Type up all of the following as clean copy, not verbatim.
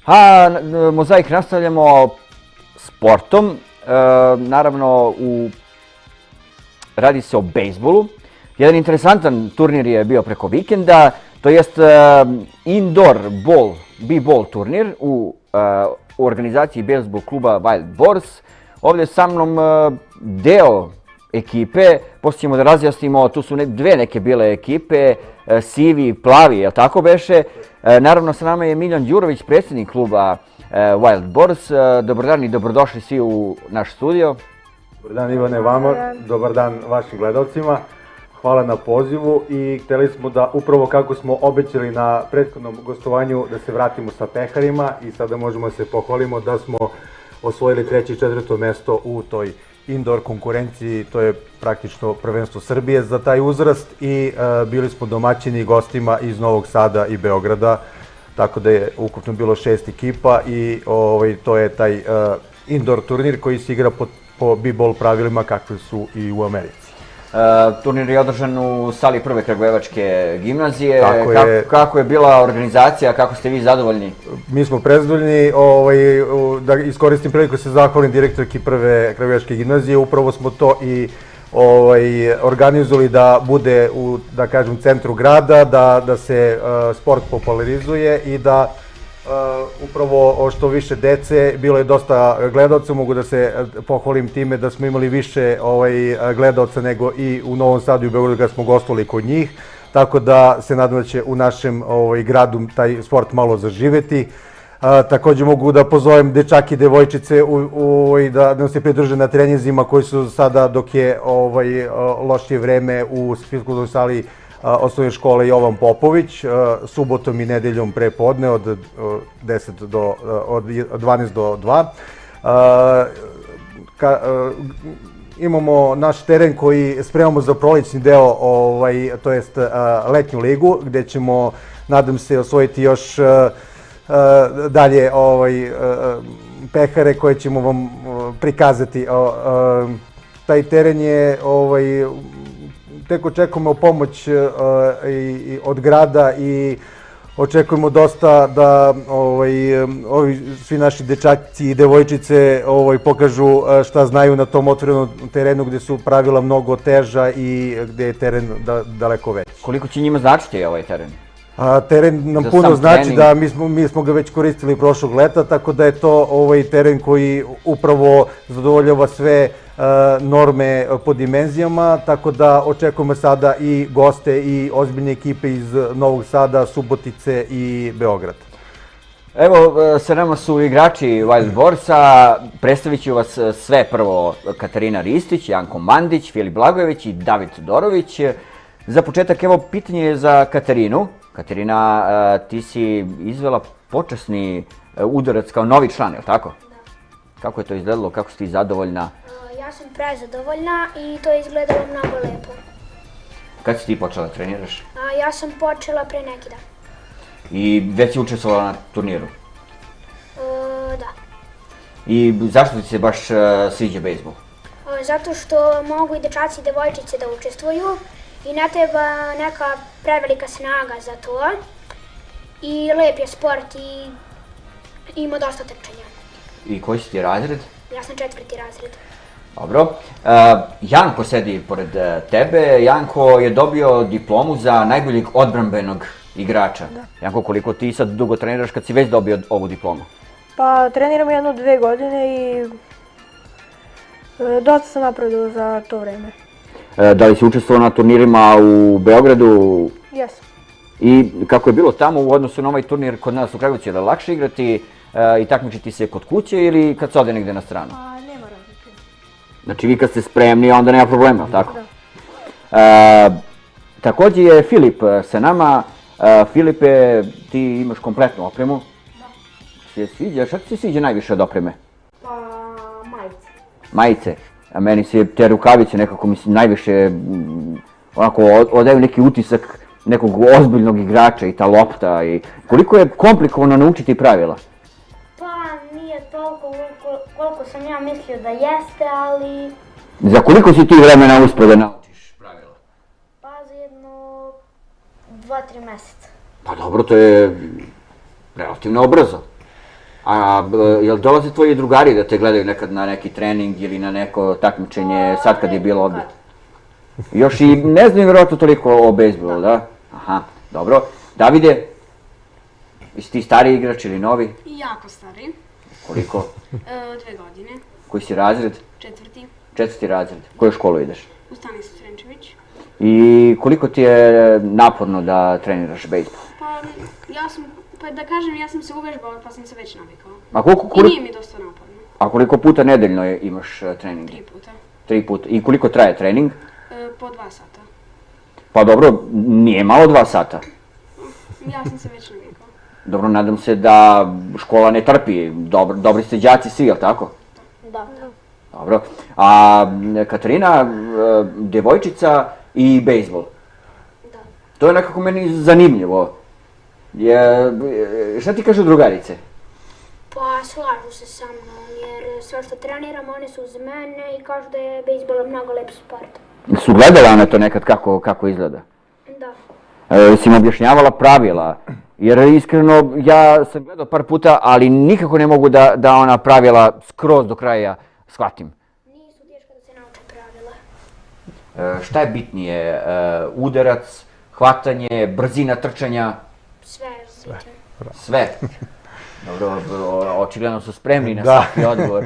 A Mozaik nastavljamo sportom. Naravno, radi se o bejsbolu. Jedan interesantan turnir je bio preko vikenda, to jest indoor b-ball turnir u organizaciji bejsbol kluba Wild Boars. Ovdje je sa mnom deo ekipe, poslije ćemo da razjasnimo, tu su dve neke bile ekipe, sivi i plavi, jel tako beše? Naravno sa nama je Miljan Đurović, predsjednik kluba Wild Boars. Dobar dan i dobrodošli svi u naš studio. Dobar dan Ivane vama, dobar dan vašim gledalcima. Hvala na pozivu i htjeli smo da upravo kako smo obećali na prethodnom gostovanju da se vratimo sa peharima i sada možemo da se pohvalimo da smo osvojili 3. i 4. mesto u toj indoor konkurenciji, to je praktično prvenstvo Srbije za taj uzrast i bili smo domaćini gostima iz Novog Sada i Beograda, tako da je ukupno bilo 6 ekipa i to je taj indoor turnir koji se igra po b-ball pravilima kakve su i u Americi. Turnir je održan u sali Prve Kragujevačke gimnazije. Kako je bila organizacija, kako ste vi zadovoljni? Mi smo prezadovoljni, da iskoristim priliku se zahvalim direktorki Prve Kragujevačke gimnazije, upravo smo to i organizovali da bude u, da kažem, centru grada, da se sport popularizuje i da upravo što više dece, bilo je dosta gledalca, mogu da se pohvalim time da smo imali više gledalca nego i u Novom Sadu i u Beogradu kad smo gostovali kod njih, tako da se nadam da će u našem gradu taj sport malo zaživeti. Također mogu da pozovem dečaki i devojčice da nam se pridruže na treninzima koji su sada, dok je lošije vreme, u fiskulturnoj sali osnovne škole Jovan Popović, subotom i nedeljom pre podne od 12 do 2. Imamo naš teren koji spremamo za prolećni deo, to jest letnju ligu, gde ćemo, nadam se, osvojiti još dalje pehare koje ćemo vam prikazati. Taj teren je, tek očekujemo pomoć od grada i očekujemo dosta da svi naši dečaci i devojčice pokažu šta znaju na tom otvorenom terenu gdje su pravila mnogo teža i gdje je teren daleko veći. Koliko će njima značiti ovaj teren? Teren nam puno znači, da mi smo ga već koristili prošlog leta, tako da je to teren koji upravo zadovoljava sve norme po dimenzijama, tako da očekujemo sada i goste i ozbiljne ekipe iz Novog Sada, Subotice i Beograda. Evo, sa nama su igrači Wild Boarsa, predstavit ću vas sve prvo Katarina Ristić, Janko Mandić, Filip Blagojević i David Todorović. Za početak, evo, pitanje je za Katarinu. Katarina, ti si izvela počasni udarac kao novi član, je li tako? Da. Kako je to izgledalo, kako si ti zadovoljna? Ja sam prezadovoljna i to je izgledalo mnogo lepo. Kad si ti počela da treniraš? Ja sam počela pre neki dan. I već si učestvovala na turniru? Da. I zašto ti se baš sviđa bejsbol? Zato što mogu i dečaci i devojčice da učestvuju i ne treba neka prevelika snaga za to. I lep je sport i ima dosta trčanja. I koji si ti razred? Ja sam 4. razred. Dobro. Janko sedi pored tebe. Janko je dobio diplomu za najboljeg odbrambenog igrača. Da. Janko, koliko ti sad dugo treniraš kad si već dobio ovu diplomu? Pa treniram 1-2 godine i dosta sam napredovao za to vreme. Da li si učestvovao na turnirima u Beogradu? Jesam. I kako je bilo tamo u odnosu na ovaj turnir kod nas u Kragujevcu, je li lakše igrati i takmičiti se kod kuće ili kad se ode negde na stranu? Nema razlike. Znači vi kad ste spremni, onda nema problema, tako? Da. Također je Filip sa nama. Filipe, ti imaš kompletnu opremu. Da. Šta ti se sviđa najviše od opreme? Pa majice. Majice? A meni se te rukavice nekako mi se najviše onako odaju neki utisak nekog ozbiljnog igrača i ta lopta. I koliko je komplikovano naučiti pravila? Pa nije toliko koliko sam ja mislio da jeste, ali... Za koliko si ti vremena uspio da naučiš pravila? Pa za jedno 2-3 mjeseca. Pa dobro, to je relativno brzo. Jel dolaze tvoji drugari da te gledaju nekad na neki trening ili na neko takmičenje sad kad je bilo ovdje? Još i ne znaju vjerojatno toliko o bejsbolu, da? Aha, dobro. Davide, jesi ti stariji igrač ili novi? Jako stari, Koliko? 2 godine, Koji si razred? 4. 4. razred. Koju školu ideš? U Stanislav Srenčević. I koliko ti je naporno da treniraš bejsbol? Pa da kažem, ja sam se uvežbala pa sam se već navikala. A I nije mi dosta naporno. A koliko puta nedeljno imaš trening? 3 puta. 3 puta. I koliko traje trening? Po 2 sata. Pa dobro, nije malo 2 sata. Ja sam se već navikala. Dobro, nadam se da škola ne trpi. Dobri ste đaci svi, jel tako? Da. Dobro. A Katarina, djevojčica i bejsbol. Da. To je nekako meni zanimljivo. Šta ti kažu drugarice? Pa slažu se sa mnom jer sve što treniram oni su uz mene i kažu da je bejsbol mnogo lep sport. Su gledala ona to nekad kako izgleda? Da. Si im objašnjavala pravila? Jer iskreno, ja sam gledao par puta, ali nikako ne mogu da ona pravila skroz do kraja shvatim. Nisu teško da se nauče pravila. Šta je bitnije? Udarac, hvatanje, brzina trčanja? Sve je bitno. Sve. Dobro, očigledno su spremni na Da. svaki odgovor.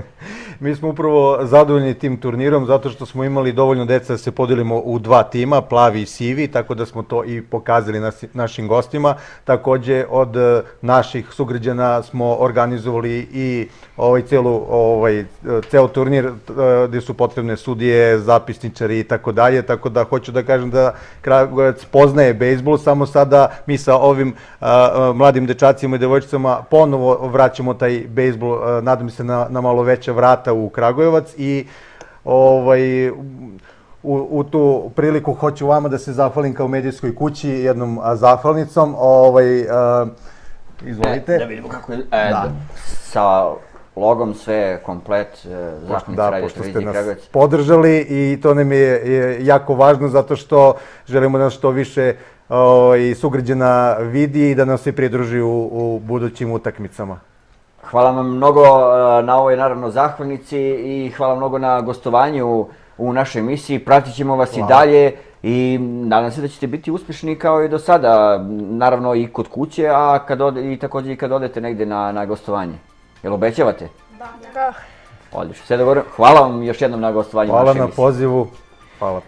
Mi smo upravo zadovoljni tim turnirom zato što smo imali dovoljno deca da se podelimo u 2 tima, plavi i sivi, tako da smo to i pokazali našim gostima. Takođe od naših sugrađana smo organizovali i ceo turnir gdje su potrebne sudije, zapisničari i tako dalje, tako da hoću da kažem da Kragujevac poznaje bejsbol, samo sada mi sa ovim mladim dečacima i devojčicama ponovo vraćamo taj bejsbol, nadam se na malo veća vrata u Kragujevac i u tu priliku hoću vama da se zahvalim kao medijskoj kući jednom zahvalnicom. Izvolite. Da vidimo kako je. Sa logom sve komplet, zahvalnica Radio Televizije Kragujevac. Pošto ste nas podržali i to nam je jako važno zato što želimo da što više sugrađana vidi i da nas se pridruži u budućim utakmicama. Hvala vam mnogo na ovoj naravno zahvalnici i hvala mnogo na gostovanju u našoj emisiji. Pratit ćemo vas i dalje i nadam se da ćete biti uspješni kao i do sada, naravno i kod kuće, a i također i kad odete negdje na gostovanje. Jel obećavate? Da. Odlično, sve dobro. Hvala vam još jednom na gostovanju u našoj Hvala na emisiji. pozivu. Hvala.